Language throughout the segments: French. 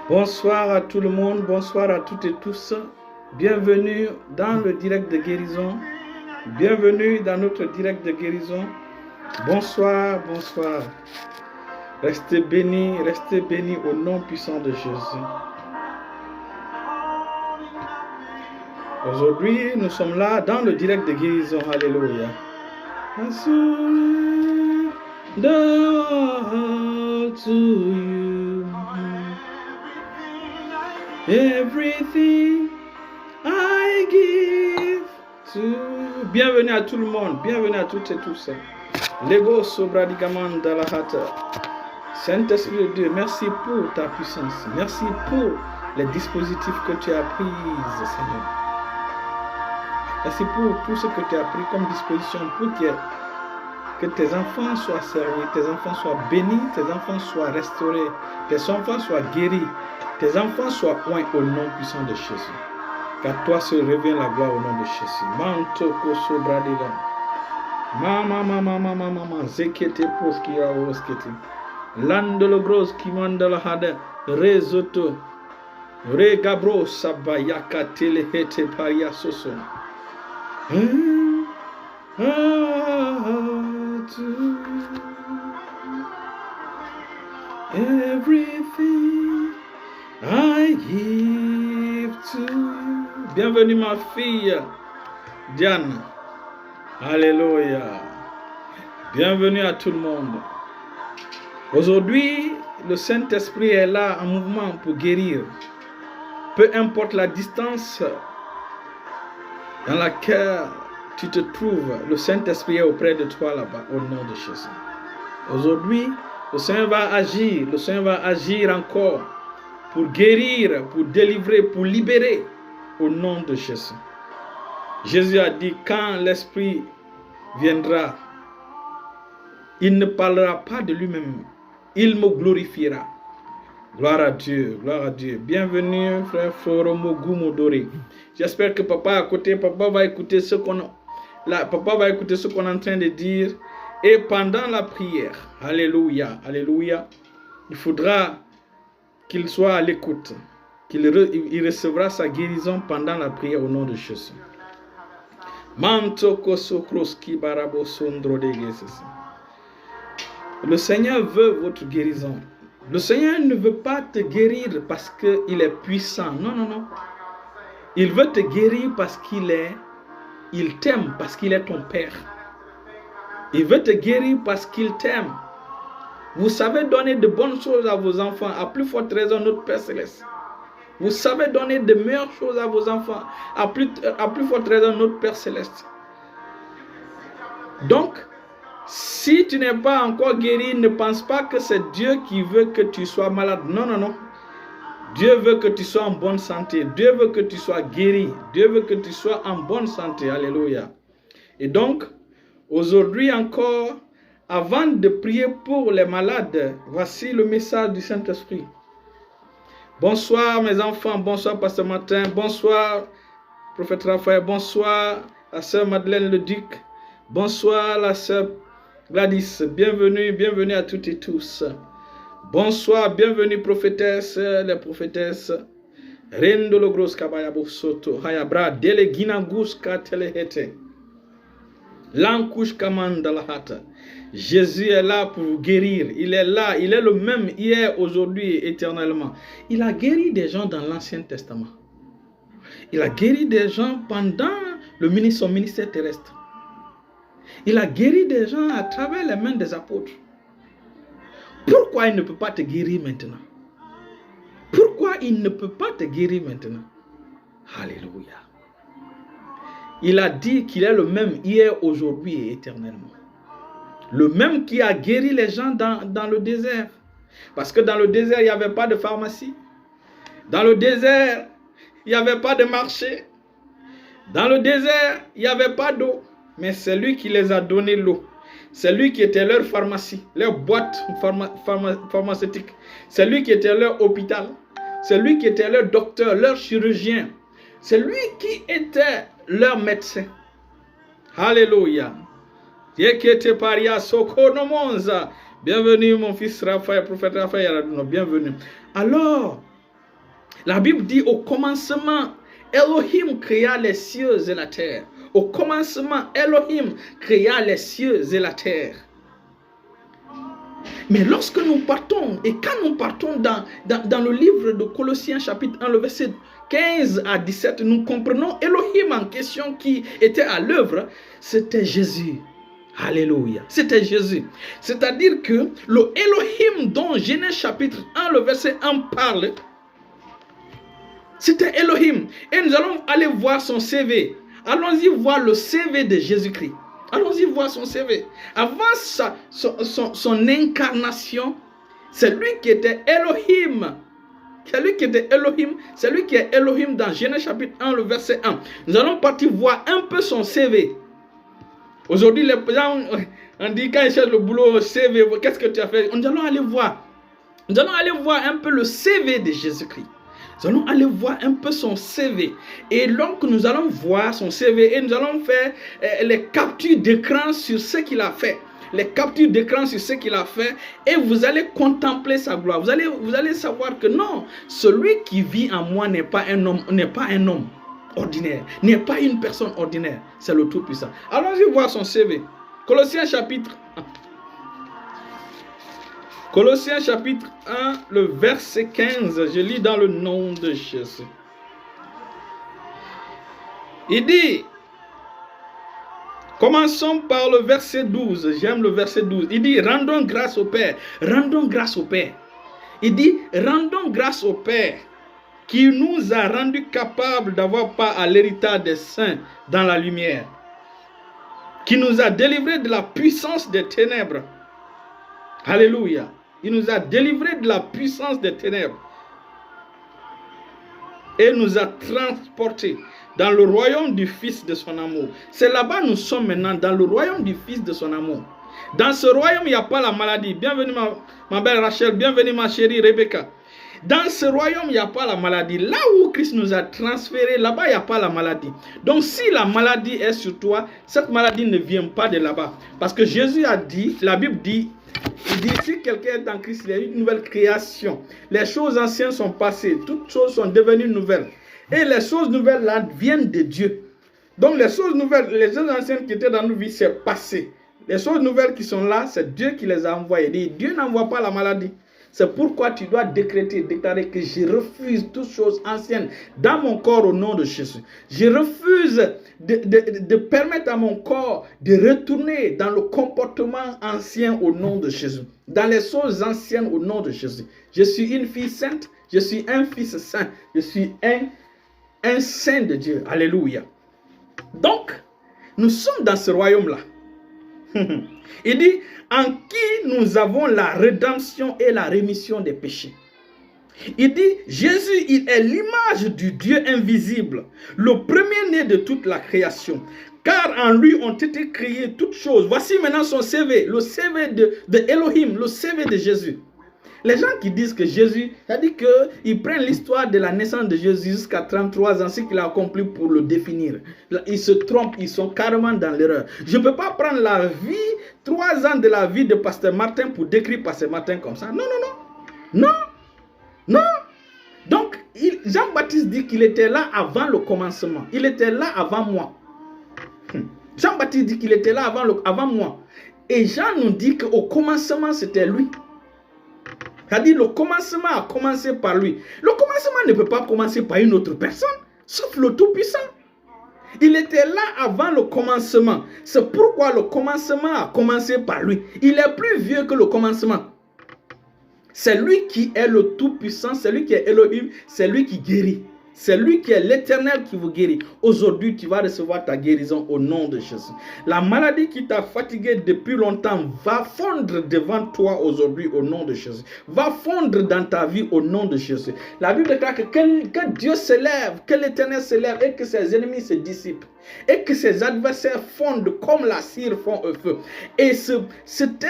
Bonsoir à tout le monde, bonsoir à toutes et tous. Bienvenue dans le direct de guérison. Bienvenue dans notre direct de guérison. Bonsoir, bonsoir. Restez bénis au nom puissant de Jésus. Aujourd'hui, nous sommes là dans le direct de guérison. Alléluia. I surrender to you. Everything I give to you. Bienvenue à tout le monde, bienvenue à toutes et tous. Lego Sobradigaman Dalahata. Saint-Esprit de Dieu, merci pour ta puissance. Merci pour les dispositifs que tu as pris, Seigneur. Merci pour tout ce que tu as pris comme disposition pour que tes enfants soient servis, tes enfants soient bénis, tes enfants soient restaurés, tes enfants soient guéris, tes enfants soient oints au nom puissant de Jésus. Qu'à toi se révèle la gloire au nom de Jésus. Mantoko sobradila. Mama, zekete poskira oskete. Landolo gros qui mandala hada rezoto. Regabro sabayaka telehete paria soso. Everything I give to you. Bienvenue ma fille Diane. Alléluia. Bienvenue à tout le monde. Aujourd'hui, le Saint-Esprit est là en mouvement pour guérir. Peu importe la distance dans laquelle tu te trouves, le Saint-Esprit est auprès de toi là-bas, au nom de Jésus. Aujourd'hui, le Seigneur va agir encore pour guérir, pour délivrer, pour libérer, au nom de Jésus. Jésus a dit, quand l'Esprit viendra, il ne parlera pas de lui-même, il me glorifiera. Gloire à Dieu, gloire à Dieu. Bienvenue, frère Floromo Goumodori. J'espère que papa à côté, papa va écouter ce qu'on est en train de dire. Et pendant la prière, alléluia, alléluia, il faudra qu'il soit à l'écoute, qu'il recevra sa guérison pendant la prière au nom de Jésus. Le Seigneur veut votre guérison. Le Seigneur ne veut pas te guérir parce qu'il est puissant. Non, non, non. Il veut te guérir parce il t'aime, parce qu'il est ton Père. Il veut te guérir parce qu'il t'aime. Vous savez donner de bonnes choses à vos enfants, à plus forte raison notre Père Céleste. Vous savez donner de meilleures choses à vos enfants, à plus forte raison notre Père Céleste. Donc, si tu n'es pas encore guéri, ne pense pas que c'est Dieu qui veut que tu sois malade. Non, non, non. Dieu veut que tu sois en bonne santé. Dieu veut que tu sois guéri. Dieu veut que tu sois en bonne santé. Alléluia. Et donc, aujourd'hui encore, avant de prier pour les malades, voici le message du Saint-Esprit. Bonsoir mes enfants, bonsoir Pasteur Martin, bonsoir Prophète Raphaël, bonsoir la sœur Madeleine Le Duc, bonsoir la sœur Gladys, bienvenue à toutes et tous. Bonsoir, bienvenue prophétesse, les prophétesses. Rendo logros kabayabo soto, hayabra dele ginagus katelehete. Lankush kamandalahata. Jésus est là pour vous guérir. Il est là, il est le même hier, aujourd'hui et éternellement. Il a guéri des gens dans l'Ancien Testament. Il a guéri des gens pendant son ministère terrestre. Il a guéri des gens à travers les mains des apôtres. Pourquoi il ne peut pas te guérir maintenant? Pourquoi il ne peut pas te guérir maintenant? Alléluia. Il a dit qu'il est le même hier, aujourd'hui et éternellement. Le même qui a guéri les gens dans le désert. Parce que dans le désert, il n'y avait pas de pharmacie. Dans le désert, il n'y avait pas de marché. Dans le désert, il n'y avait pas d'eau. Mais c'est lui qui les a donné l'eau. C'est lui qui était leur pharmacie, leur boîte pharmaceutique. C'est lui qui était leur hôpital. C'est lui qui était leur docteur, leur chirurgien. C'est lui qui était leur médecin. Alléluia. Bienvenue mon fils Raphaël, prophète Raphaël, bienvenue. Alors, La Bible dit au commencement, Elohim créa les cieux et la terre. Au commencement, Elohim créa les cieux et la terre. Mais lorsque nous partons, et quand nous partons dans le livre de Colossiens chapitre 1, le verset 15 à 17, nous comprenons Elohim en question qui était à l'œuvre, c'était Jésus. Alléluia. C'était Jésus. C'est-à-dire que le Elohim dont Genèse chapitre 1, le verset 1 parle, c'était Elohim. Et nous allons aller voir son CV. Allons-y voir le CV de Jésus-Christ. Allons-y voir son CV. Avant son incarnation, c'est lui qui était Elohim. C'est lui qui était Elohim. C'est lui qui est Elohim dans Genèse chapitre 1, le verset 1. Nous allons partir voir un peu son CV. Aujourd'hui, les gens, on dit quand ils cherchent le boulot, CV, qu'est-ce que tu as fait? Nous allons aller voir. Nous allons aller voir un peu le CV de Jésus-Christ. Nous allons aller voir un peu son CV. Et donc, nous allons voir son CV et nous allons faire les captures d'écran sur ce qu'il a fait. Les captures d'écran sur ce qu'il a fait. Et vous allez contempler sa gloire. Vous allez savoir que non, celui qui vit en moi n'est pas un homme ordinaire, n'est pas une personne ordinaire. C'est le Tout-Puissant. Allons-y voir son CV. Colossiens chapitre 1. Colossiens chapitre 1, le verset 15, je lis dans le nom de Jésus. Il dit, commençons par le verset 12, j'aime le verset 12. Il dit, rendons grâce au Père, rendons grâce au Père. Il dit, rendons grâce au Père qui nous a rendus capables d'avoir part à l'héritage des saints dans la lumière, qui nous a délivrés de la puissance des ténèbres. Alléluia. Il nous a délivrés de la puissance des ténèbres et nous a transportés dans le royaume du Fils de son amour. C'est là-bas nous sommes maintenant, dans le royaume du Fils de son amour. Dans ce royaume, il n'y a pas la maladie. Bienvenue ma belle Rachel, bienvenue ma chérie Rebecca. Dans ce royaume, il n'y a pas la maladie. Là où Christ nous a transférés, là-bas, il n'y a pas la maladie. Donc, si la maladie est sur toi, cette maladie ne vient pas de là-bas. Parce que Jésus a dit, la Bible dit, il dit, si quelqu'un est en Christ, il y a une nouvelle création. Les choses anciennes sont passées, toutes choses sont devenues nouvelles. Et les choses nouvelles là viennent de Dieu. Donc, les choses nouvelles, les choses anciennes qui étaient dans nos vies, c'est passé. Les choses nouvelles qui sont là, c'est Dieu qui les a envoyées. Dieu n'envoie pas la maladie. C'est pourquoi tu dois déclarer que je refuse toutes choses anciennes dans mon corps au nom de Jésus. Je refuse de permettre à mon corps de retourner dans le comportement ancien au nom de Jésus. Dans les choses anciennes au nom de Jésus. Je suis une fille sainte, je suis un fils saint, je suis un saint de Dieu. Alléluia. Donc, nous sommes dans ce royaume-là. Il dit, en qui nous avons la rédemption et la rémission des péchés. Il dit, Jésus, il est l'image du Dieu invisible, le premier-né de toute la création. Car en lui ont été créées toutes choses. Voici maintenant son CV, le CV de Elohim, le CV de Jésus. Les gens qui disent que Jésus, c'est-à-dire qu'ils prennent l'histoire de la naissance de Jésus jusqu'à 33 ans, ce qu'il a accompli pour le définir. Ils se trompent, ils sont carrément dans l'erreur. Je ne peux pas prendre la vie, 3 ans de la vie de Pasteur Martin pour décrire Pasteur Martin comme ça. Non, non, non. Non, non. Donc, Jean-Baptiste dit qu'il était là avant le commencement. Il était là avant moi. Jean-Baptiste dit qu'il était là avant moi. Et Jean nous dit qu'au commencement, c'était lui. C'est-à-dire le commencement a commencé par lui. Le commencement ne peut pas commencer par une autre personne, sauf le Tout-Puissant. Il était là avant le commencement. C'est pourquoi le commencement a commencé par lui. Il est plus vieux que le commencement. C'est lui qui est le Tout-Puissant, c'est lui qui est Elohim, c'est lui qui guérit. C'est lui qui est l'Éternel qui vous guérit. Aujourd'hui, tu vas recevoir ta guérison au nom de Jésus. La maladie qui t'a fatigué depuis longtemps va fondre devant toi aujourd'hui au nom de Jésus. Va fondre dans ta vie au nom de Jésus. La Bible déclare que Dieu s'élève, que l'Éternel s'élève et que ses ennemis se dissipent. Et que ses adversaires fondent comme la cire fond au feu. Et c'était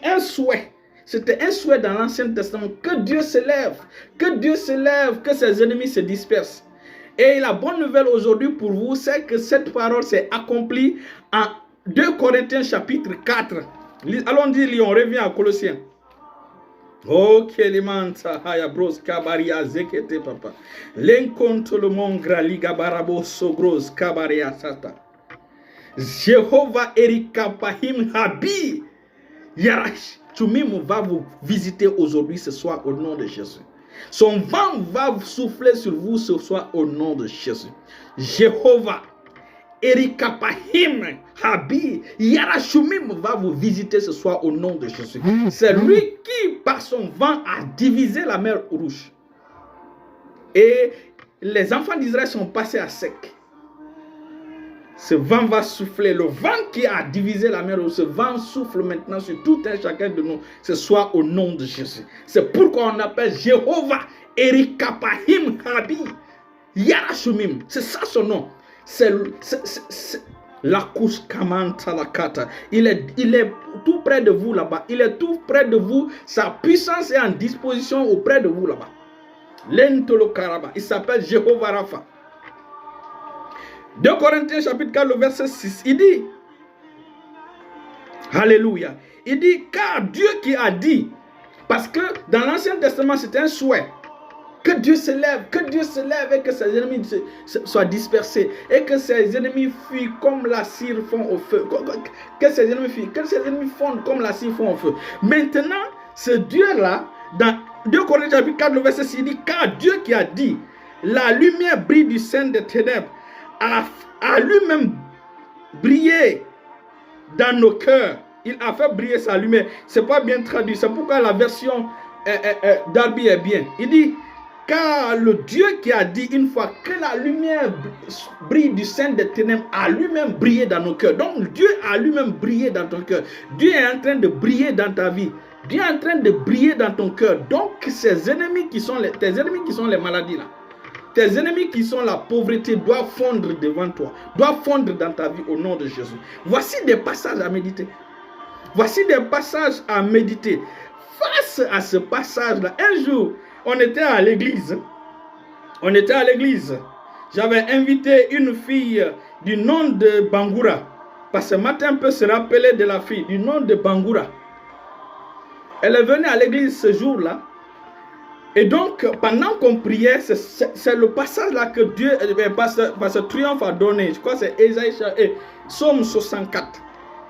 un souhait. C'était un souhait dans l'Ancien Testament que Dieu s'élève, que ses ennemis se dispersent. Et la bonne nouvelle aujourd'hui pour vous, c'est que cette parole s'est accomplie en 2 Corinthiens chapitre 4. Allons-y, on revient à Colossiens. Oh, Kelimanta, Haya Bros, Kabaria, Zekete, papa. L'encontre le monde, Grali, Gabarabo, Sogros, Kabaria, Sata. Jéhovah, Erika, Pahim, Habi, Yarash. Tumim va vous visiter aujourd'hui, ce soir, au nom de Jésus. Son vent va souffler sur vous ce soir, au nom de Jésus. Jéhovah, Erika Pahim, Habi, Yarashumim va vous visiter ce soir au nom de Jésus. C'est lui qui, par son vent, a divisé la mer Rouge. Et les enfants d'Israël sont passés à sec. Ce vent va souffler. Le vent qui a divisé la mer Rouge, ce vent souffle maintenant sur tout un chacun de nous ce soir au nom de Jésus. C'est pourquoi on appelle Jéhovah, Erika Pahim, Habi, Yarashumim. C'est ça son nom. C'est la couche Kamanta la Kata. Il est tout près de vous là-bas. Il est tout près de vous. Sa puissance est en disposition auprès de vous là-bas. L'Entolo Karaba. Il s'appelle Jéhovah Rapha. 2 Corinthiens chapitre 4, le verset 6. Il dit, Alléluia. Il dit, car Dieu qui a dit, parce que dans l'Ancien Testament c'était un souhait. Que Dieu se lève et que ses ennemis soient dispersés et que ses ennemis fuient comme la cire fond au feu. Que ses ennemis fondent comme la cire fond au feu. Maintenant, ce Dieu-là, dans 2 Corinthiens chapitre 4, le verset 6, il dit, car Dieu qui a dit, la lumière brille du sein des ténèbres, a lui-même brillé dans nos cœurs. Il a fait briller sa lumière. C'est pas bien traduit. C'est pourquoi la version Darby est bien. Il dit, car le Dieu qui a dit une fois que la lumière brille du sein des ténèbres a lui-même brillé dans nos cœurs. Donc Dieu a lui-même brillé dans ton cœur. Dieu est en train de briller dans ta vie. Dieu est en train de briller dans ton cœur. Donc ces ennemis qui sont tes ennemis qui sont les maladies là, tes ennemis qui sont la pauvreté doivent fondre devant toi, doivent fondre dans ta vie au nom de Jésus. Voici des passages à méditer. Voici des passages à méditer. Face à ce passage-là, un jour, on était à l'église. J'avais invité une fille du nom de Bangoura. Parce que matin peut se rappeler de la fille du nom de Bangoura. Elle est venue à l'église ce jour-là. Et donc, pendant qu'on priait, c'est le passage là que Dieu, Pasteur Triomphe a donné. Je crois que c'est Ésaïe, Psaume 64.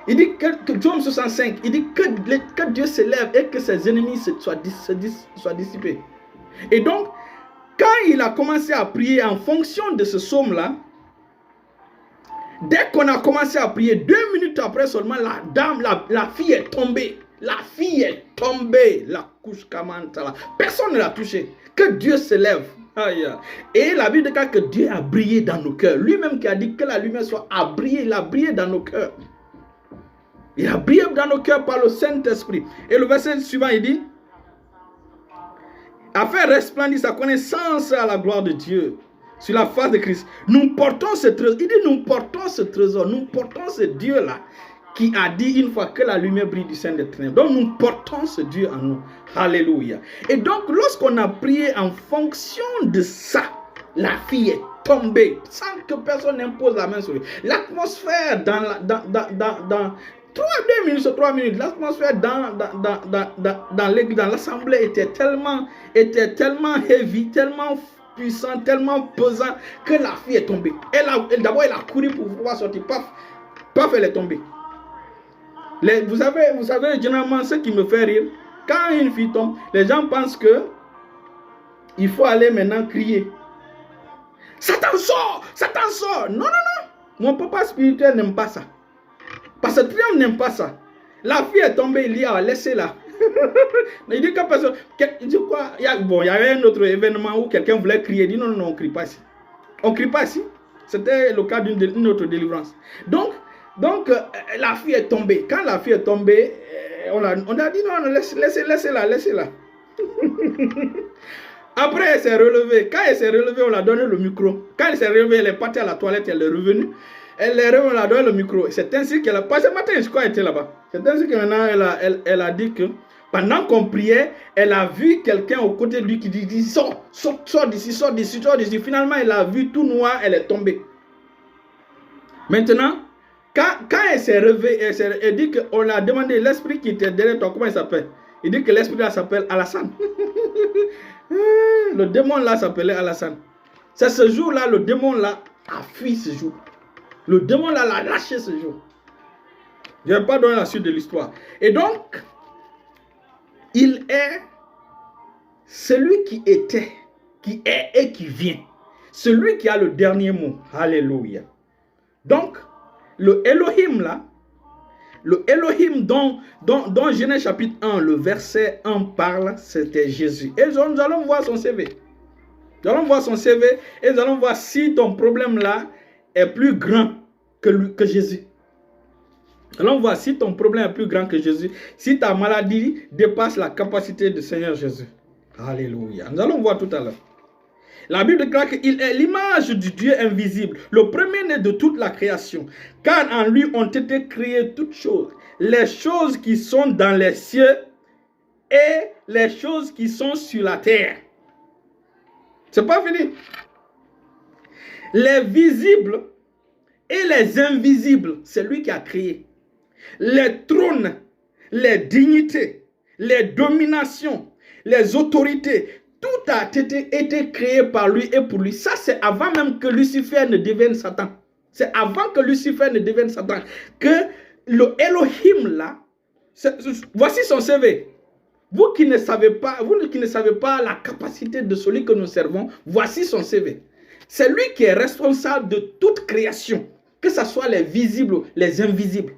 Il dit que Psaume 65, il dit que Dieu se lève et que ses ennemis soient dissipés. Et donc, quand il a commencé à prier en fonction de ce psaume-là, dès qu'on a commencé à prier, 2 minutes après seulement, la fille est tombée. La fille est tombée. La couche Kamantala. Personne ne l'a touchée. Que Dieu se lève. Et la Bible déclare que Dieu a brillé dans nos cœurs. Lui-même qui a dit que la lumière a brillé, il a brillé dans nos cœurs. Il a brillé dans nos cœurs par le Saint-Esprit. Et le verset suivant, il dit, a fait resplendir sa connaissance à la gloire de Dieu sur la face de Christ. Nous portons ce trésor. Il dit, nous portons ce trésor. Nous portons ce Dieu-là qui a dit une fois que la lumière brille du sein des ténèbres. Donc nous portons ce Dieu en nous. Alléluia. Et donc lorsqu'on a prié en fonction de ça, la fille est tombée sans que personne n'impose la main sur lui. L'atmosphère dans 3 minutes, l'atmosphère dans l'église, dans l'assemblée était tellement heavy, tellement puissant, tellement pesant que la fille est tombée. D'abord elle a couru pour pouvoir sortir. Paf, elle est tombée. Vous savez, généralement, ce qui me fait rire, quand une fille tombe, les gens pensent que il faut aller maintenant crier. Satan sort! Satan sort! Non. Mon papa spirituel n'aime pas ça. Parce que Triomphe n'aime pas ça. La fille est tombée, il dit, laissez-la. Il dit que personne. Il dit quoi? Il y avait un autre événement où quelqu'un voulait crier. Il dit non, on ne crie pas ici. On ne crie pas ici. C'était le cas d'une autre délivrance. Donc, la fille est tombée. Quand la fille est tombée, on a dit non, laissez-la. Après, elle s'est relevée. Quand elle s'est relevée, on l'a donné le micro. Quand elle s'est relevée, elle est partie à la toilette, elle est revenue. Elle est revenue, on l'a donné le micro. C'est ainsi qu'elle a passé le matin, je crois qu'elle était là-bas. C'est ainsi que maintenant, elle a dit que pendant qu'on priait, elle a vu quelqu'un au côté de lui qui dit sors d'ici. Finalement, elle a vu tout noir, elle est tombée. Maintenant, quand elle s'est réveillée, elle dit qu'on a demandé l'esprit qui était derrière toi, comment il s'appelle? Il dit que l'esprit là s'appelle Alassane. Le démon là s'appelait Alassane. C'est ce jour-là, le démon là a fui ce jour. Le démon là l'a lâché ce jour. Je ne vais pas donner la suite de l'histoire. Et donc, il est celui qui était, qui est et qui vient. Celui qui a le dernier mot. Alléluia. Donc, le Elohim là, le Elohim dont Genèse chapitre 1, le verset 1 parle, c'était Jésus. Et nous allons voir son CV. Nous allons voir son CV et nous allons voir si ton problème là est plus grand que Jésus. Allons voir si ton problème est plus grand que Jésus, si ta maladie dépasse la capacité du Seigneur Jésus. Alléluia. Nous allons voir tout à l'heure. La Bible déclare qu'il est l'image du Dieu invisible, le premier-né de toute la création. Car en lui ont été créées toutes choses, les choses qui sont dans les cieux et les choses qui sont sur la terre. C'est pas fini. Les visibles et les invisibles, c'est lui qui a créé. Les trônes, les dignités, les dominations, les autorités, tout a été créé par lui et pour lui. Ça, c'est avant même que Lucifer ne devienne Satan. C'est avant que Lucifer ne devienne Satan. Que le Elohim là, voici son CV. Vous qui ne savez pas la capacité de celui que nous servons, voici son CV. C'est lui qui est responsable de toute création, que ce soit les visibles ou les invisibles.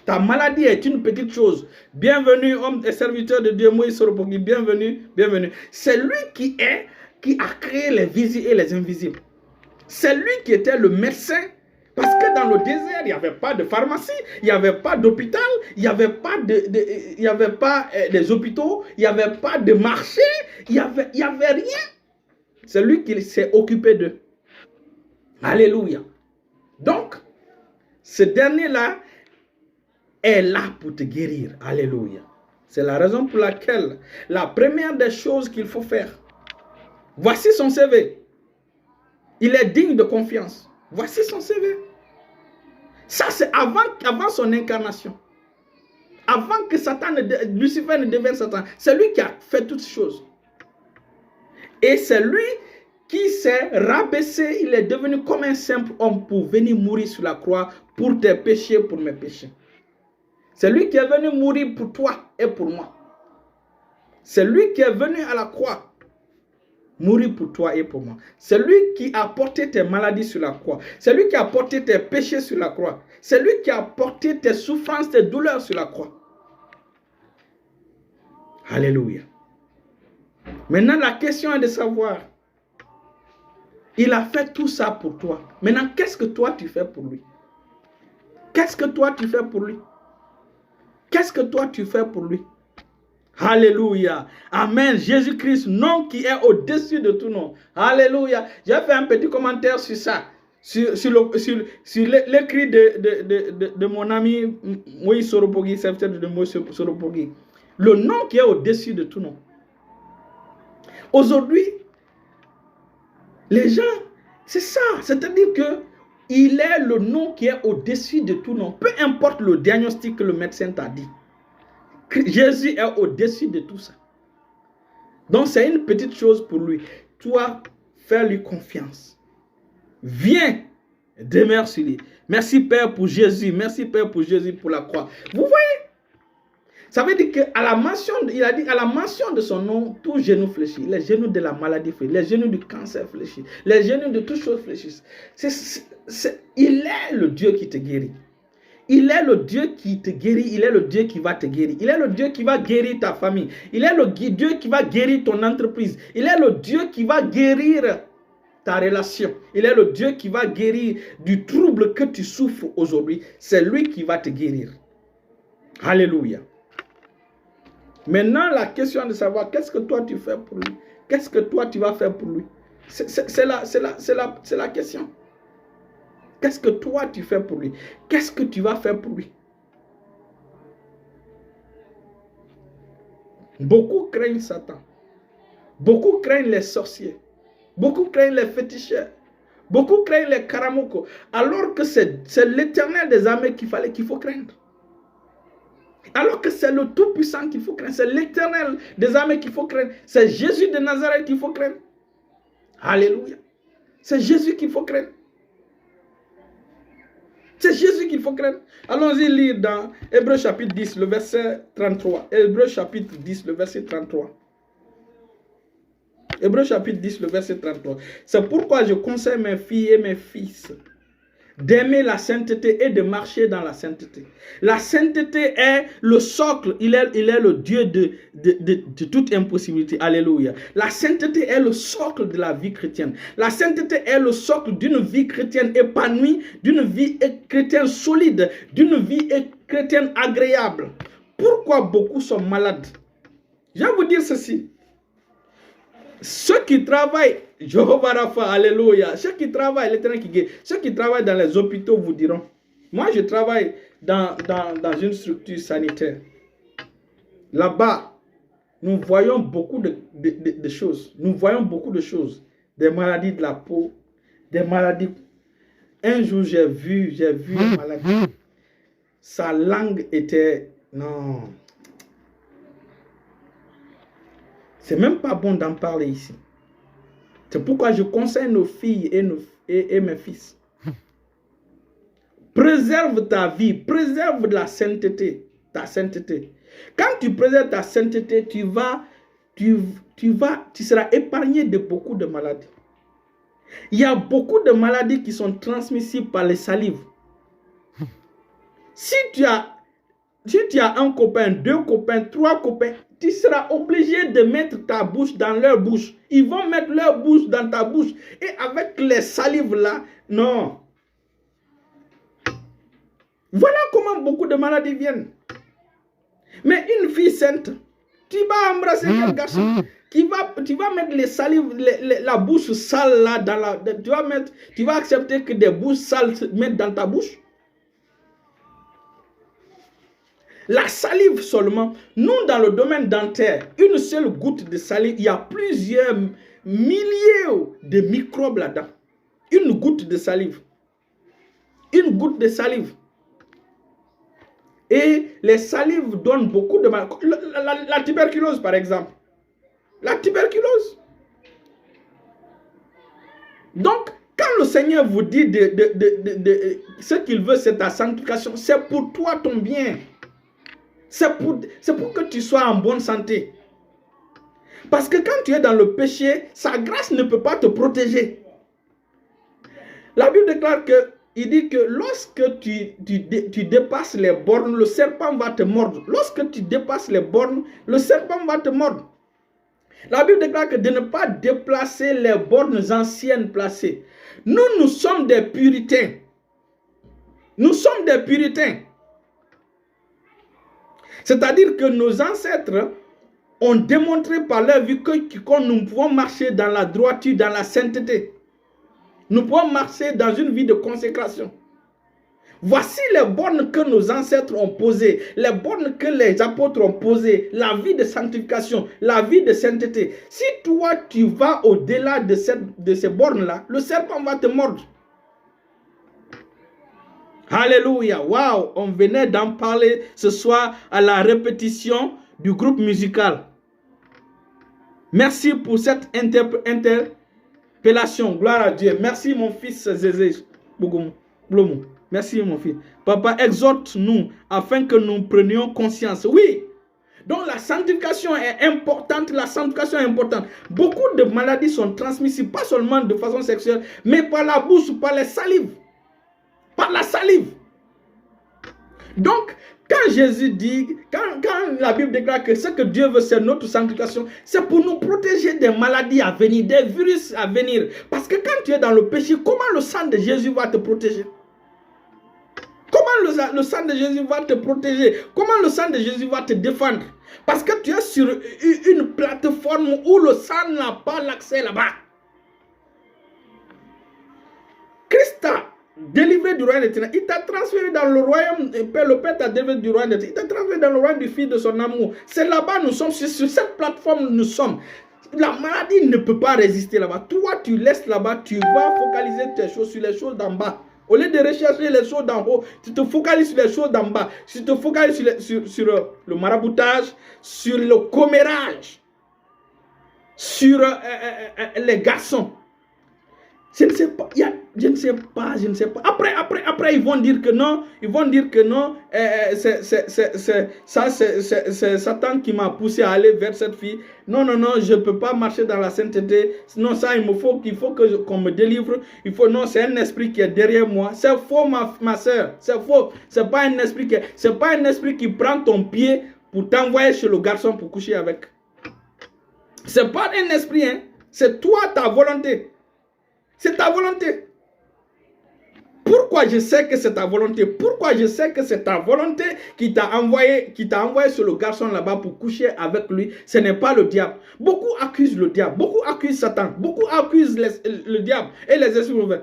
Ta maladie est une petite chose. Bienvenue, homme et serviteur de Dieu, Moïse Soropogi. Bienvenue, bienvenue. C'est lui qui a créé les visibles et les invisibles. C'est lui qui était le médecin. Parce que dans le désert, il n'y avait pas de pharmacie, il n'y avait pas d'hôpital, il n'y avait pas des hôpitaux, il n'y avait pas de marché, il n'y avait rien. C'est lui qui s'est occupé d'eux. Alléluia. Donc, ce dernier-là est là pour te guérir. Alléluia. C'est la raison pour laquelle la première des choses qu'il faut faire. Voici son CV. Il est digne de confiance. Voici son CV. Ça, c'est avant son incarnation. Avant que Lucifer ne devienne Satan. C'est lui qui a fait toutes choses. Et c'est lui qui s'est rabaissé. Il est devenu comme un simple homme pour venir mourir sur la croix pour tes péchés, pour mes péchés. C'est lui qui est venu mourir pour toi et pour moi. C'est lui qui est venu à la croix mourir pour toi et pour moi. C'est lui qui a porté tes maladies sur la croix. C'est lui qui a porté tes péchés sur la croix. C'est lui qui a porté tes souffrances, tes douleurs sur la croix. Alléluia. Maintenant, la question est de savoir, il a fait tout ça pour toi. Maintenant, qu'est-ce que toi tu fais pour lui? Qu'est-ce que toi tu fais pour lui? Qu'est-ce que toi tu fais pour lui? Alléluia. Amen. Jésus-Christ, nom qui est au-dessus de tout nom. Alléluia. J'ai fait un petit commentaire sur ça. Sur l'écrit de mon ami Moïse Soropogi, serviteur de Moïse Soropogi. Le nom qui est au-dessus de tout nom. Aujourd'hui, les gens, c'est ça. C'est-à-dire que il est le nom qui est au-dessus de tout nom. Peu importe le diagnostic que le médecin t'a dit. Jésus est au-dessus de tout ça. Donc c'est une petite chose pour lui. Toi, fais-lui confiance. Viens, demeure sur lui. Merci Père pour Jésus. Merci Père pour Jésus pour la croix. Vous voyez? Ça veut dire qu'à la mention, il a dit à la mention de son nom, tout genou fléchit. Les genoux de la maladie fléchissent. Les genoux du cancer fléchissent. Les genoux de toutes choses fléchissent. Il est le Dieu qui te guérit. Il est le Dieu qui te guérit, il est le Dieu qui va te guérir. Il est le Dieu qui va guérir ta famille. Il est le Dieu qui va guérir ton entreprise. Il est le Dieu qui va guérir ta relation. Il est le Dieu qui va guérir du trouble que tu souffres aujourd'hui. C'est lui qui va te guérir. Alléluia. Maintenant, la question de savoir qu'est-ce que toi tu fais pour lui. Qu'est-ce que toi tu vas faire pour lui. C'est la question. Qu'est-ce que toi tu fais pour lui? Qu'est-ce que tu vas faire pour lui? Beaucoup craignent Satan. Beaucoup craignent les sorciers. Beaucoup craignent les féticheurs. Beaucoup craignent les karamoko. Alors que c'est l'Éternel des armées qu'il faut craindre. Alors que c'est le Tout-Puissant qu'il faut craindre. C'est l'Éternel des armées qu'il faut craindre. C'est Jésus de Nazareth qu'il faut craindre. Alléluia. C'est Jésus qu'il faut craindre. C'est Jésus qu'il faut craindre. Allons-y lire dans Hébreux chapitre 10, le verset 33. Hébreux chapitre 10, le verset 33. Hébreux chapitre 10, le verset 33. C'est pourquoi je conseille mes filles et mes fils d'aimer la sainteté et de marcher dans la sainteté. La sainteté est le socle, il est le Dieu de toute impossibilité. Alléluia. La sainteté est le socle de la vie chrétienne. La sainteté est le socle d'une vie chrétienne épanouie, d'une vie chrétienne solide, d'une vie chrétienne agréable. Pourquoi beaucoup sont malades? Je vais vous dire ceci. Ceux qui travaillent, Jéhovah Rapha, alléluia, ceux qui travaillent, l'Éternel qui guérit, ceux qui travaillent dans les hôpitaux vous diront. Moi, je travaille dans une structure sanitaire. Là-bas, nous voyons beaucoup de choses. Nous voyons beaucoup de choses. Des maladies de la peau, des maladies. Un jour, j'ai vu une maladie. Sa langue était... Non. C'est même pas bon d'en parler ici. C'est pourquoi je conseille nos filles et mes fils. Préserve ta vie, préserve la sainteté, ta sainteté. Quand tu préserves ta sainteté, tu seras épargné de beaucoup de maladies. Il y a beaucoup de maladies qui sont transmissibles par les salives. Si tu as un copain, 2 copains, 3 copains, tu seras obligé de mettre ta bouche dans leur bouche. Ils vont mettre leur bouche dans ta bouche. Et avec les salives là, non. Voilà comment beaucoup de maladies viennent. Mais une fille sainte, tu vas embrasser quel garçon? Tu vas mettre les salives, la bouche sale là, tu vas accepter que des bouches sales se mettent dans ta bouche? La salive seulement, nous dans le domaine dentaire, une seule goutte de salive, il y a plusieurs milliers de microbes là-dedans. Une goutte de salive. Une goutte de salive. Et les salives donnent beaucoup de mal. La tuberculose par exemple. La tuberculose. Donc, quand le Seigneur vous dit ce qu'il veut, c'est ta sanctification, c'est pour toi ton bien. C'est pour que tu sois en bonne santé. Parce que quand tu es dans le péché, sa grâce ne peut pas te protéger. La Bible déclare que, il dit que lorsque tu dépasses les bornes, le serpent va te mordre. Lorsque tu dépasses les bornes, le serpent va te mordre. La Bible déclare que de ne pas déplacer les bornes anciennes placées. Nous sommes des puritains. Nous sommes des puritains. C'est-à-dire que nos ancêtres ont démontré par leur vie que nous pouvons marcher dans la droiture, dans la sainteté. Nous pouvons marcher dans une vie de consécration. Voici les bornes que nos ancêtres ont posées, les bornes que les apôtres ont posées, la vie de sanctification, la vie de sainteté. Si toi, tu vas au-delà de ces bornes-là, le serpent va te mordre. Alléluia, waouh, on venait d'en parler ce soir à la répétition du groupe musical. Merci pour cette interpellation, gloire à Dieu. Merci mon fils Zézé Blomou. Merci mon fils. Papa, exhorte-nous afin que nous prenions conscience. Oui, donc la sanctification est importante, la sanctification est importante. Beaucoup de maladies sont transmissibles, pas seulement de façon sexuelle, mais par la bouche, par les salives. Par la salive. Donc, quand Jésus dit, quand la Bible déclare que ce que Dieu veut, c'est notre sanctification, c'est pour nous protéger des maladies à venir, des virus à venir. Parce que quand tu es dans le péché, comment le sang de Jésus va te protéger? Comment le sang de Jésus va te protéger? Comment le sang de Jésus va te défendre? Parce que tu es sur une plateforme où le sang n'a pas l'accès là-bas. Christ a délivré du royaume éternel. Il t'a transféré dans le royaume. Le Père t'a délivré du royaume éternel. Il t'a transféré dans le royaume du Fils de son amour. C'est là-bas nous sommes. Sur cette plateforme nous sommes. La maladie ne peut pas résister là-bas. Toi, tu laisses là-bas. Tu vas focaliser tes choses sur les choses d'en bas. Au lieu de rechercher les choses d'en haut, tu te focalises sur les choses d'en bas. Tu te focalises sur le maraboutage, sur le commérage, sur les garçons. Je ne sais pas, je ne sais pas. Après, ils vont dire que non, c'est Satan qui m'a poussé à aller vers cette fille. Non, je ne peux pas marcher dans la sainteté. Non, ça, il faut qu'on me délivre. Non, c'est un esprit qui est derrière moi. C'est faux, ma soeur, c'est faux. C'est pas un esprit qui prend ton pied pour t'envoyer chez le garçon pour coucher avec. C'est pas un esprit, hein. C'est toi, ta volonté. C'est ta volonté. Pourquoi je sais que c'est ta volonté? Pourquoi je sais que c'est ta volonté qui t'a envoyé sur le garçon là-bas pour coucher avec lui? Ce n'est pas le diable. Beaucoup accusent le diable. Beaucoup accusent Satan. Beaucoup accusent le diable et les esprits mauvais.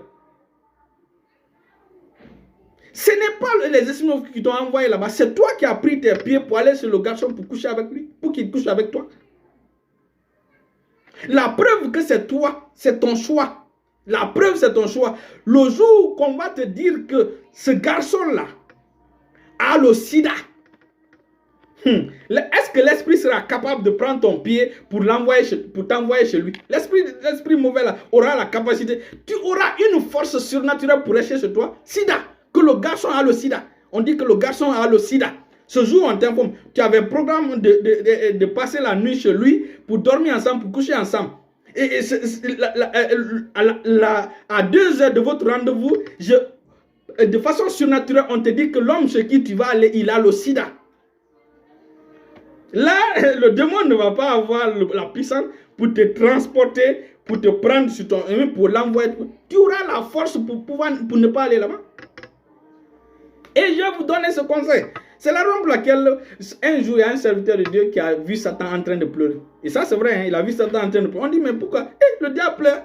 Ce n'est pas les esprits mauvais qui t'ont envoyé là-bas. C'est toi qui as pris tes pieds pour aller sur le garçon pour coucher avec lui. Pour qu'il couche avec toi. La preuve que c'est toi, c'est ton choix. La preuve, c'est ton choix. Le jour qu'on va te dire que ce garçon-là a le sida, est-ce que l'esprit sera capable de prendre ton pied pour t'envoyer chez lui? L'esprit mauvais là aura la capacité. Tu auras une force surnaturelle pour rester chez toi. Sida, que le garçon a le sida. On dit que le garçon a le sida. Ce jour, on t'informe. Tu avais programme de passer la nuit chez lui pour dormir ensemble, pour coucher ensemble. Et à 2 heures de votre rendez-vous, de façon surnaturelle, on te dit que l'homme chez qui tu vas aller, il a le sida. Là, le démon ne va pas avoir la puissance pour te transporter, pour te prendre sur ton pour l'envoyer. Tu auras la force pour ne pas aller là-bas. Et je vais vous donner ce conseil. C'est la raison pour laquelle un jour, il y a un serviteur de Dieu qui a vu Satan en train de pleurer. Et ça, c'est vrai, hein, il a vu Satan en train de pleurer. On dit, mais pourquoi? Le diable pleure.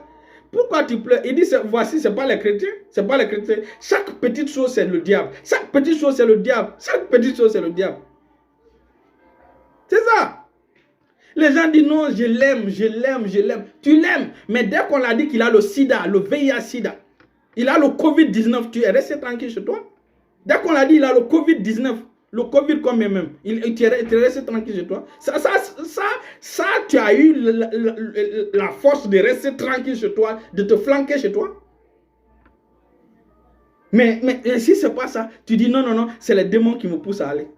Pourquoi tu pleures? Il dit, voici, ce n'est pas les chrétiens. C'est pas les chrétiens. Chaque petite chose, c'est le diable. Chaque petite chose, c'est le diable. Chaque petite chose, c'est le diable. C'est ça. Les gens disent, non, je l'aime. Tu l'aimes. Mais dès qu'on a dit qu'il a le sida, le VIH-sida, il a le Covid-19, tu es resté tranquille chez toi? Dès qu'on a dit qu'il a le Covid-19, le Covid combien même, tu es resté tranquille chez toi. Ça, tu as eu la force de rester tranquille chez toi, de te flanquer chez toi. Mais si ce n'est pas ça, tu dis non, c'est les démons qui me poussent à aller.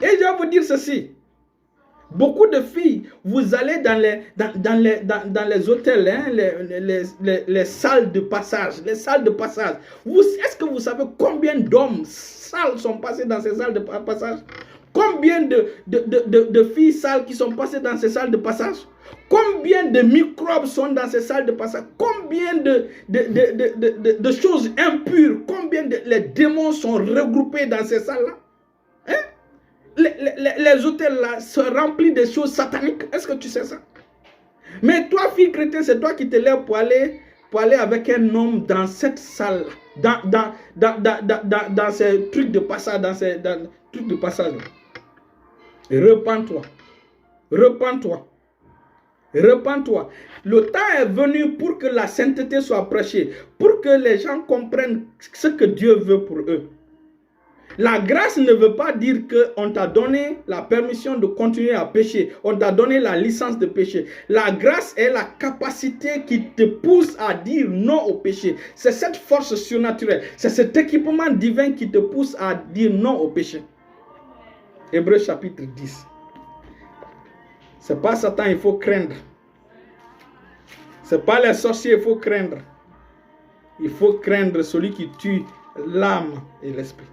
Et je vais vous dire ceci. Beaucoup de filles, vous allez dans les hôtels, hein, les salles de passage. Est-ce que vous savez combien d'hommes sales sont passés dans ces salles de passage? Combien de filles sales qui sont passées dans ces salles de passage? Combien de microbes sont dans ces salles de passage? Combien de choses impures? Combien les démons sont regroupés dans ces salles-là? Hein? Les hôtels là se remplissent de choses sataniques. Est-ce que tu sais ça? Mais toi, fille chrétienne, c'est toi qui te lèves pour aller avec un homme dans cette salle, dans ces trucs de passage, Repends-toi. Le temps est venu pour que la sainteté soit prêchée, pour que les gens comprennent ce que Dieu veut pour eux. La grâce ne veut pas dire qu'on t'a donné la permission de continuer à pécher. On t'a donné la licence de pécher. La grâce est la capacité qui te pousse à dire non au péché. C'est cette force surnaturelle. C'est cet équipement divin qui te pousse à dire non au péché. Hébreux chapitre 10. C'est pas Satan, il faut craindre. C'est pas les sorciers, il faut craindre. Il faut craindre celui qui tue l'âme et l'esprit.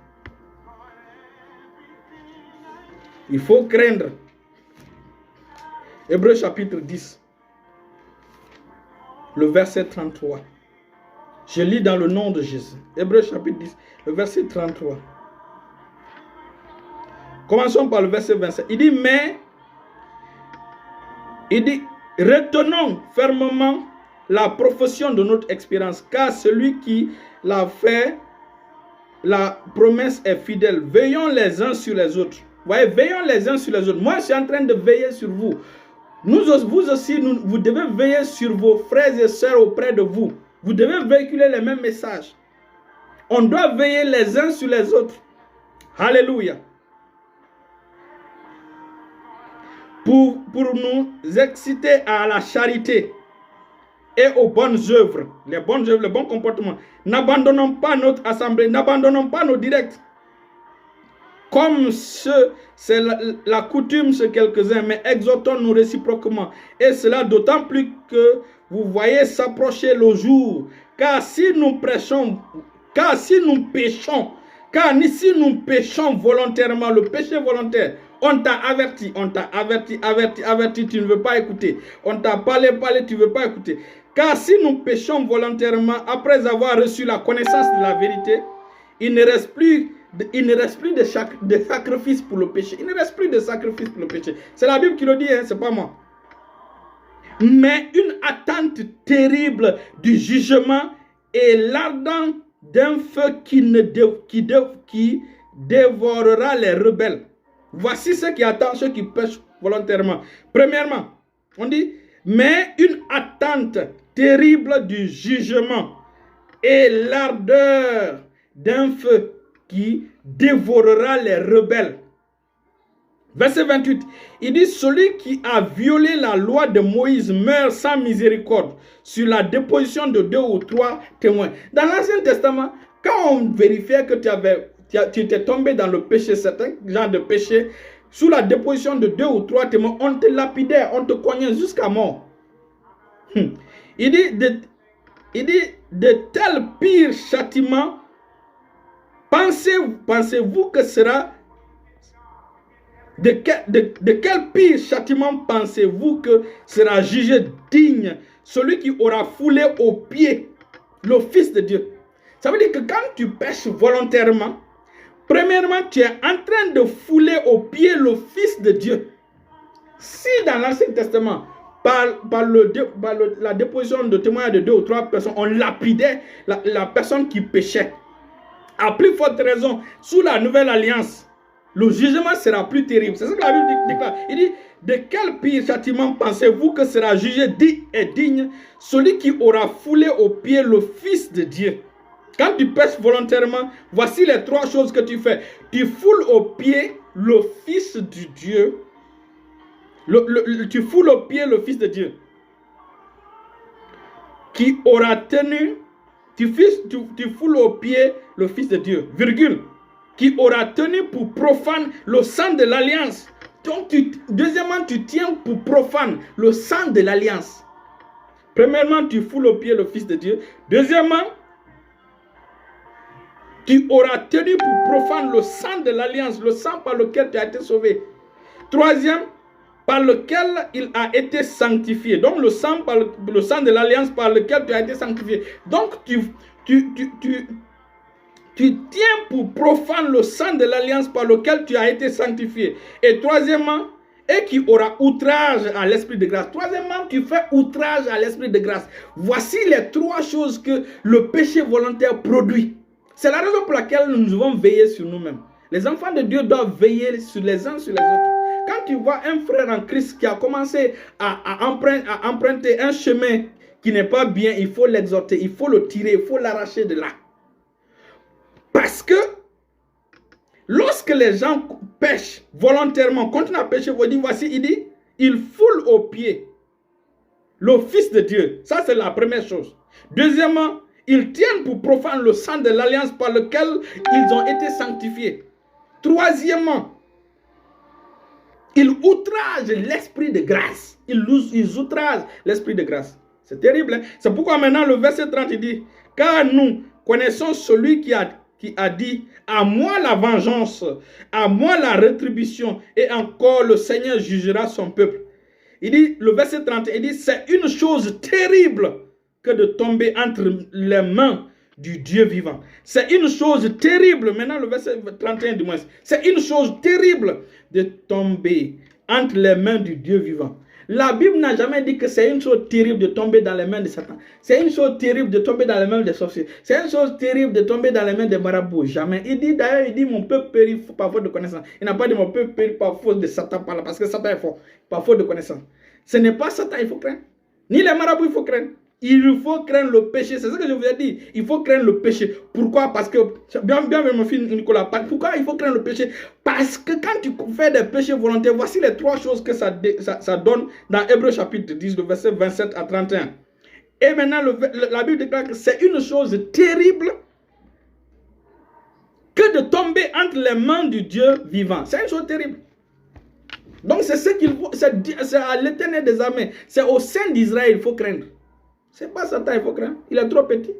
Il faut craindre. Hébreux chapitre 10. Le verset 33. Je lis dans le nom de Jésus. Hébreux chapitre 10. Le verset 33. Commençons par le verset 27. Il dit, retenons fermement la profession de notre expérience, car celui qui l'a fait, la promesse est fidèle. Veillons les uns sur les autres. Voyez, veillons les uns sur les autres. Moi, je suis en train de veiller sur vous. Vous aussi, vous devez veiller sur vos frères et sœurs auprès de vous. Vous devez véhiculer les mêmes messages. On doit veiller les uns sur les autres. Alléluia. Pour nous exciter à la charité et aux bonnes œuvres, les bons comportements. N'abandonnons pas notre assemblée, n'abandonnons pas nos directs. Comme c'est la coutume chez quelques-uns, mais exhortons-nous réciproquement. Et cela d'autant plus que vous voyez s'approcher le jour. Car si nous péchons volontairement, le péché volontaire, on t'a averti, tu ne veux pas écouter. On t'a parlé, tu ne veux pas écouter. Car si nous péchons volontairement, après avoir reçu la connaissance de la vérité, il ne reste plus de sacrifice pour le péché. Il ne reste plus de sacrifice pour le péché. C'est la Bible qui le dit, hein, c'est pas moi. Mais une attente terrible du jugement et l'ardent d'un feu qui dévorera les rebelles. Voici ce qui attend ceux qui pêchent volontairement. Premièrement, on dit, mais une attente terrible du jugement et l'ardeur d'un feu qui dévorera les rebelles. Verset 28, il dit, celui qui a violé la loi de Moïse meurt sans miséricorde sur la déposition de 2 ou 3 témoins. Dans l'Ancien Testament, quand on vérifiait que tu étais tombé dans le péché, certain genre de péché, sous la déposition de 2 ou 3 témoins, on te lapidait, on te cognait jusqu'à mort. Il dit, de tels pires châtiments, pensez-vous que sera... De quel pire châtiment pensez-vous que sera jugé digne celui qui aura foulé aux pieds le Fils de Dieu? Ça veut dire que quand tu pêches volontairement, premièrement, tu es en train de fouler aux pieds le Fils de Dieu. Si dans l'Ancien Testament, par la déposition de témoins de 2 ou 3 personnes, on lapidait la personne qui péchait, à plus forte raison, sous la nouvelle alliance, le jugement sera plus terrible. C'est ce que la Bible déclare. Il dit, de quel pire châtiment pensez-vous que sera jugé digne celui qui aura foulé aux pieds le Fils de Dieu? Quand tu pêches volontairement, voici les 3 choses que tu fais. Tu foules aux pieds le Fils de Dieu. Tu foules aux pieds le Fils de Dieu. Qui aura tenu, tu foules aux pieds le Fils de Dieu, virgule, qui aura tenu pour profane le sang de l'alliance. Donc, deuxièmement, tu tiens pour profane le sang de l'alliance. Premièrement, tu foules aux pieds le Fils de Dieu. Deuxièmement, tu auras tenu pour profane le sang de l'alliance, le sang par lequel tu as été sauvé. Troisième, par lequel il a été sanctifié. Donc, le sang de l'alliance par lequel tu as été sanctifié. Donc, tu tiens pour profane le sang de l'alliance par lequel tu as été sanctifié. Et troisièmement, et qui aura outrage à l'esprit de grâce. Troisièmement, tu fais outrage à l'esprit de grâce. Voici les 3 choses que le péché volontaire produit. C'est la raison pour laquelle nous devons veiller sur nous-mêmes. Les enfants de Dieu doivent veiller sur les uns sur les autres. Quand tu vois un frère en Christ qui a commencé à emprunter un chemin qui n'est pas bien, il faut l'exhorter, il faut le tirer, il faut l'arracher de là. Parce que lorsque les gens pêchent volontairement, continuent à pécher, il dit, il foule aux pieds le Fils de Dieu. Ça, c'est la première chose. Deuxièmement, ils tiennent pour profane le sang de l'alliance par lequel ils ont été sanctifiés. Troisièmement, ils outragent l'esprit de grâce. Ils outragent l'esprit de grâce. C'est terrible. Hein? C'est pourquoi maintenant le verset 30 il dit, car nous connaissons celui qui a dit, à moi la vengeance, à moi la rétribution, et encore le Seigneur jugera son peuple. Il dit, le verset 31, il dit, c'est une chose terrible que de tomber entre les mains du Dieu vivant. C'est une chose terrible, maintenant le verset 31 du moins, c'est une chose terrible de tomber entre les mains du Dieu vivant. La Bible n'a jamais dit que c'est une chose terrible de tomber dans les mains de Satan. C'est une chose terrible de tomber dans les mains des sorciers. C'est une chose terrible de tomber dans les mains des marabouts. Jamais. Il dit d'ailleurs, mon peuple périt par faute de connaissance. Il n'a pas dit mon peuple périt par faute de Satan, parce que Satan est fort, par faute de connaissance. Ce n'est pas Satan il faut craindre, ni les marabouts il faut craindre. Il faut craindre le péché. C'est ce que je vous ai dit. Il faut craindre le péché. Pourquoi? Parce que, bien mon fils Nicolas, pourquoi il faut craindre le péché? Parce que quand tu fais des péchés volontaires, voici les 3 choses que ça donne dans Hébreux chapitre 10, le verset 27 à 31. Et maintenant, la Bible déclare que c'est une chose terrible que de tomber entre les mains du Dieu vivant. C'est une chose terrible. Donc c'est ce qu'il faut, c'est à l'Éternel des armées, c'est au sein d'Israël il faut craindre. C'est pas Satan il faut craindre, il est trop petit.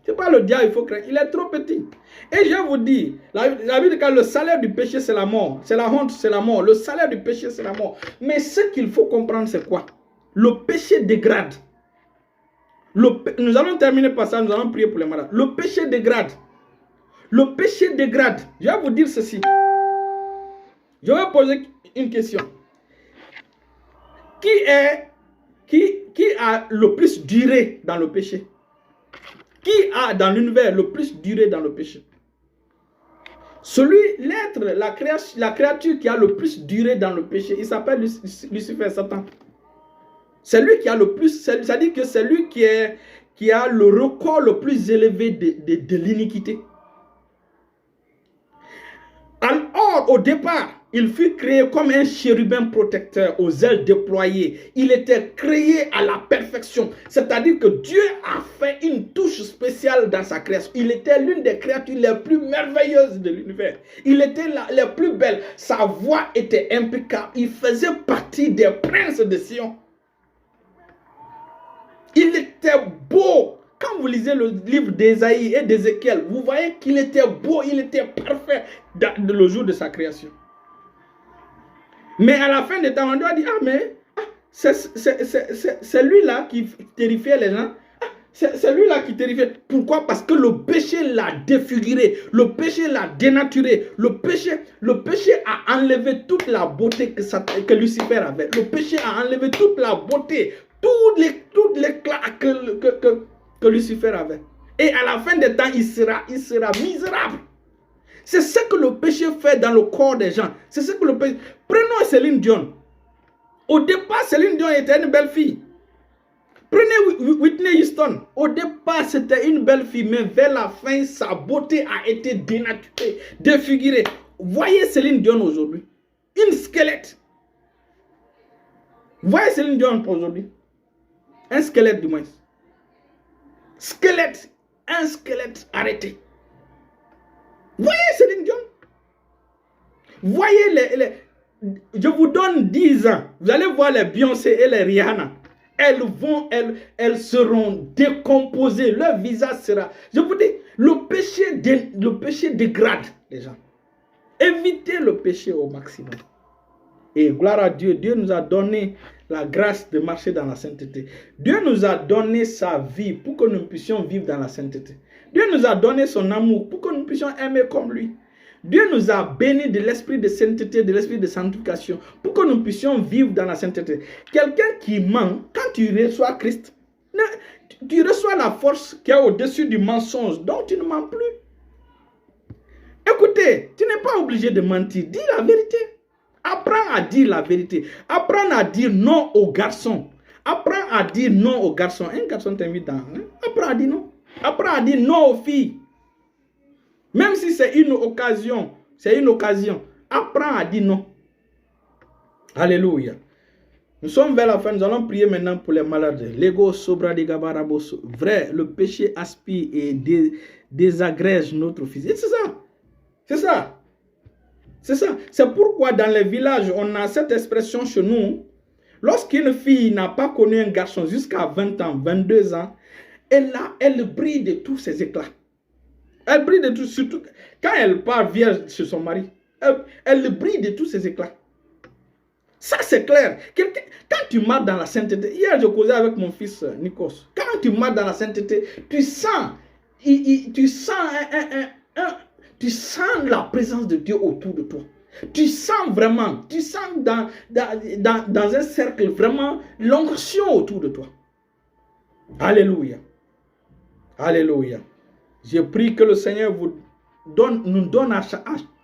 C'est pas le diable il faut craindre, il est trop petit. Et je vous dis, la Bible dit que le salaire du péché c'est la mort, c'est la honte, c'est la mort. Le salaire du péché c'est la mort. Mais ce qu'il faut comprendre c'est quoi? Le péché dégrade. Nous allons terminer par ça, nous allons prier pour les malades. Le péché dégrade. Le péché dégrade. Je vais vous dire ceci. Je vais poser une question. Qui a le plus duré dans le péché? Qui a dans l'univers le plus duré dans le péché? L'être, la créature qui a le plus duré dans le péché, il s'appelle Lucifer, Satan. C'est lui qui a le plus, c'est-à-dire que c'est lui qui a le record le plus élevé de l'iniquité. Alors, au départ, il fut créé comme un chérubin protecteur aux ailes déployées. Il était créé à la perfection. C'est-à-dire que Dieu a fait une touche spéciale dans sa création. Il était l'une des créatures les plus merveilleuses de l'univers. Il était la plus belle. Sa voix était impeccable. Il faisait partie des princes de Sion. Il était beau. Quand vous lisez le livre d'Ésaïe et d'Ézéchiel, vous voyez qu'il était beau, il était parfait le jour de sa création. Mais à la fin des temps, on doit dire, c'est lui-là qui terrifiait les gens. C'est lui-là qui terrifiait. Pourquoi? Parce que le péché l'a défiguré, le péché l'a dénaturé, le péché a enlevé toute la beauté que Lucifer avait. Le péché a enlevé toute la beauté, tout l'éclat que Lucifer avait. Et à la fin des temps, il sera misérable. C'est ce que le péché fait dans le corps des gens. C'est ce que le péché... Prenons Céline Dion. Au départ, Céline Dion était une belle fille. Prenez Whitney Houston. Au départ, c'était une belle fille, mais vers la fin, sa beauté a été dénaturée, défigurée. Voyez Céline Dion aujourd'hui. Une squelette. Voyez Céline Dion aujourd'hui. Un squelette du moins. Squelette. Un squelette arrêté. Voyez Céline Dion. Voyez je vous donne 10 ans. Vous allez voir les Beyoncé et les Rihanna. Elles seront décomposées. Leur visage sera... Je vous dis, le péché dégrade les gens. Évitez le péché au maximum. Et gloire à Dieu. Dieu nous a donné la grâce de marcher dans la sainteté. Dieu nous a donné sa vie pour que nous puissions vivre dans la sainteté. Dieu nous a donné son amour pour que nous puissions aimer comme lui. Dieu nous a bénis de l'esprit de sainteté, de l'esprit de sanctification, pour que nous puissions vivre dans la sainteté. Quelqu'un qui ment, quand tu reçois Christ, tu reçois la force qui est au-dessus du mensonge, donc tu ne mens plus. Écoutez, tu n'es pas obligé de mentir, dis la vérité. Apprends à dire la vérité. Apprends à dire non aux garçons. Apprends à dire non aux garçons. Un garçon t'invite dans... Apprends à dire non. Apprends à dire non aux filles. Même si c'est une occasion, apprends à dire non. Alléluia. Nous sommes vers la fin, nous allons prier maintenant pour les malades. L'ego sobra de gabaraboso. Vrai, le péché aspire et désagrège notre physique. C'est ça. C'est ça. C'est ça. C'est pourquoi dans les villages, on a cette expression chez nous. Lorsqu'une fille n'a pas connu un garçon jusqu'à 20 ans, 22 ans, elle brille de tous ses éclats. Elle brille de tout, surtout quand elle part vierge chez son mari. Elle brille de tous ses éclats. Ça, c'est clair. Quand tu marches dans la sainteté, hier, je causais avec mon fils Nikos. Quand tu marches dans la sainteté, tu sens, tu sens la présence de Dieu autour de toi. Tu sens vraiment, dans un cercle vraiment l'onction autour de toi. Alléluia. Alléluia. Je prie que le Seigneur nous donne à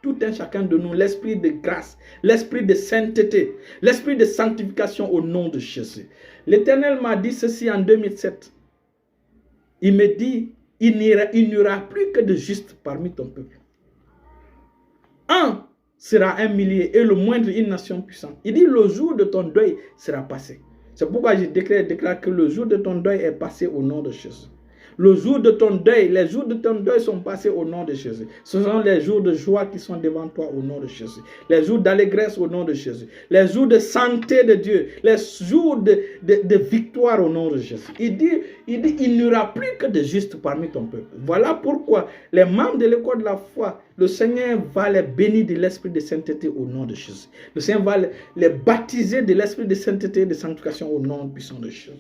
tout un chacun de nous l'esprit de grâce, l'esprit de sainteté, l'esprit de sanctification au nom de Jésus. L'Éternel m'a dit ceci en 2007. Il me dit, il n'y aura plus que de justes parmi ton peuple. Un sera un millier et le moindre une nation puissante. Il dit, le jour de ton deuil sera passé. C'est pourquoi je déclare que le jour de ton deuil est passé au nom de Jésus. Le jour de ton deuil, les jours de ton deuil sont passés au nom de Jésus. Ce sont les jours de joie qui sont devant toi au nom de Jésus. Les jours d'allégresse au nom de Jésus. Les jours de santé de Dieu. Les jours de victoire au nom de Jésus. Il dit, il n'y aura plus que de justes parmi ton peuple. Voilà pourquoi les membres de l'école de la foi, le Seigneur va les bénir de l'esprit de sainteté au nom de Jésus. Le Seigneur va les baptiser de l'esprit de sainteté et de sanctification au nom puissant de Jésus.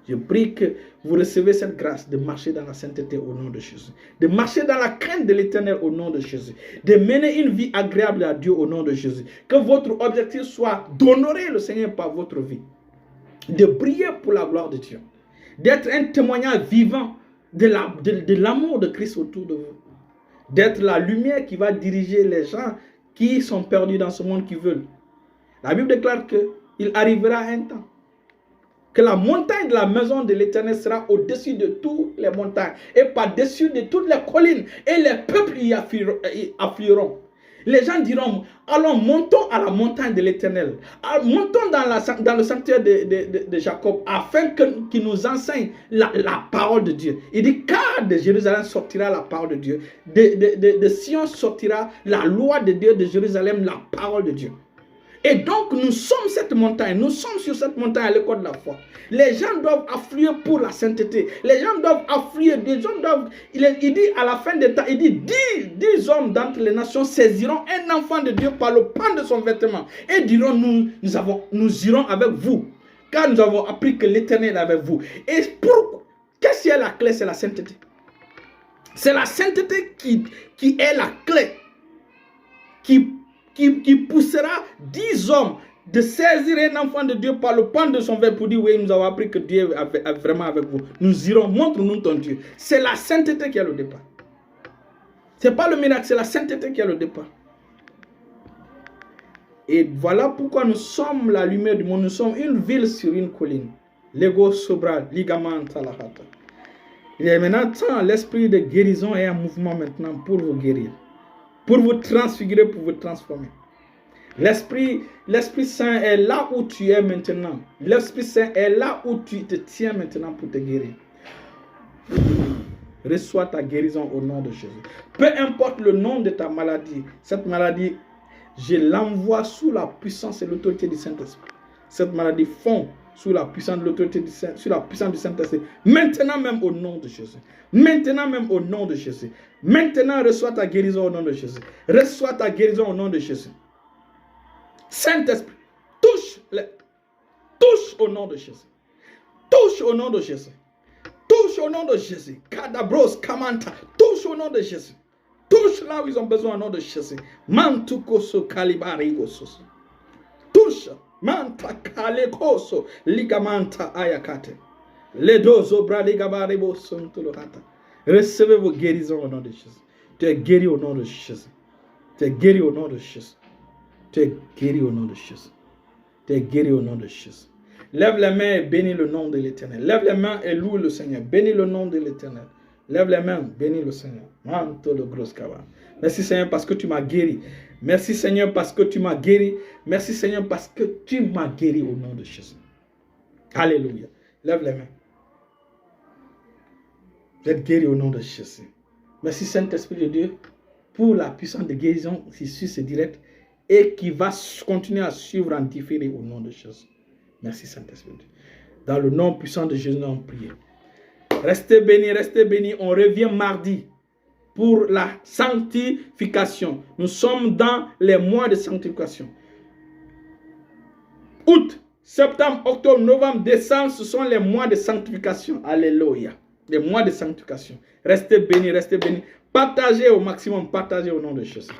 Je prie que vous recevez cette grâce de marcher dans la sainteté au nom de Jésus. De marcher dans la crainte de l'Éternel au nom de Jésus. De mener une vie agréable à Dieu au nom de Jésus. Que votre objectif soit d'honorer le Seigneur par votre vie. De briller pour la gloire de Dieu. D'être un témoignage vivant de l'amour de Christ autour de vous. D'être la lumière qui va diriger les gens qui sont perdus dans ce monde qui veulent. La Bible déclare qu'il arrivera un temps que la montagne de la maison de l'Éternel sera au-dessus de toutes les montagnes et par-dessus de toutes les collines, et les peuples y afflueront. Les gens diront, allons, montons à la montagne de l'Éternel, montons dans le sanctuaire de Jacob, afin qu'il nous enseigne la parole de Dieu. Il dit, car de Jérusalem sortira la parole de Dieu, de Sion sortira la loi de Dieu, de Jérusalem la parole de Dieu. Et donc, nous sommes cette montagne. Nous sommes sur cette montagne à l'école de la foi. Les gens doivent affluer pour la sainteté. Les gens doivent affluer. Il dit à la fin des temps, il dit, 10 hommes d'entre les nations saisiront un enfant de Dieu par le pan de son vêtement. Et diront, nous irons avec vous. Car nous avons appris que l'Éternel est avec vous. Et qu'est-ce qui est la clé? C'est la sainteté. C'est la sainteté qui est la clé. Qui poussera 10 hommes de saisir un enfant de Dieu par le pan de son verre pour dire, oui, nous avons appris que Dieu est vraiment avec vous. Nous irons, montre-nous ton Dieu. C'est la sainteté qui est le départ. Ce n'est pas le miracle, c'est la sainteté qui est le départ. Et voilà pourquoi nous sommes la lumière du monde. Nous sommes une ville sur une colline. Lego sobra, ligament talahata. Il y a maintenant temps, l'esprit de guérison est en mouvement maintenant pour vous guérir. Pour vous transfigurer, pour vous transformer. L'Esprit Saint est là où tu es maintenant. L'Esprit Saint est là où tu te tiens maintenant pour te guérir. Reçois ta guérison au nom de Jésus. Peu importe le nom de ta maladie, cette maladie, je l'envoie sous la puissance et l'autorité du Saint-Esprit. Cette maladie fond sous la puissance de l'autorité du Saint-Esprit. Maintenant même au nom de Jésus. Maintenant même au nom de Jésus. Maintenant reçois ta guérison au nom de Jésus. Reçois ta guérison au nom de Jésus. Saint-Esprit, touche au nom de Jésus. Touche au nom de Jésus. Touche au nom de Jésus. Kadabros, Kamanta, touche au nom de Jésus. Touche là où ils ont besoin au nom de Jésus. Mantukoso kalibarigosos. Touche. Manta kalekoso ligamanta ayakate. Les deux obras ligabarebo sont tout le hata. Recevez vos guérisons au nom de Jésus. Tu es guéri au nom de Jésus. Tu es guéri au nom de Jésus. Tu es guéri au nom de Jésus. Tu es guéri au nom de Jésus. Lève les mains et bénis le nom de l'Éternel. Lève les mains et loue le Seigneur. Bénis le nom de l'Éternel. Lève les mains, bénis le Seigneur. Manto le gros kava. Merci Seigneur parce que tu m'as guéri. Merci Seigneur parce que tu m'as guéri. Merci Seigneur parce que tu m'as guéri au nom de Jésus. Alléluia. Lève les mains. Vous êtes guéri au nom de Jésus. Merci Saint-Esprit de Dieu pour la puissance de guérison qui suit ce direct et qui va continuer à suivre en différé au nom de Jésus. Merci Saint-Esprit de Dieu. Dans le nom puissant de Jésus, nous avons prié. Restez bénis, restez bénis. On revient mardi pour la sanctification. Nous sommes dans les mois de sanctification. Août, septembre, octobre, novembre, décembre, ce sont les mois de sanctification. Alléluia. Les mois de sanctification. Restez bénis, restez bénis. Partagez au maximum, partagez au nom de Jésus.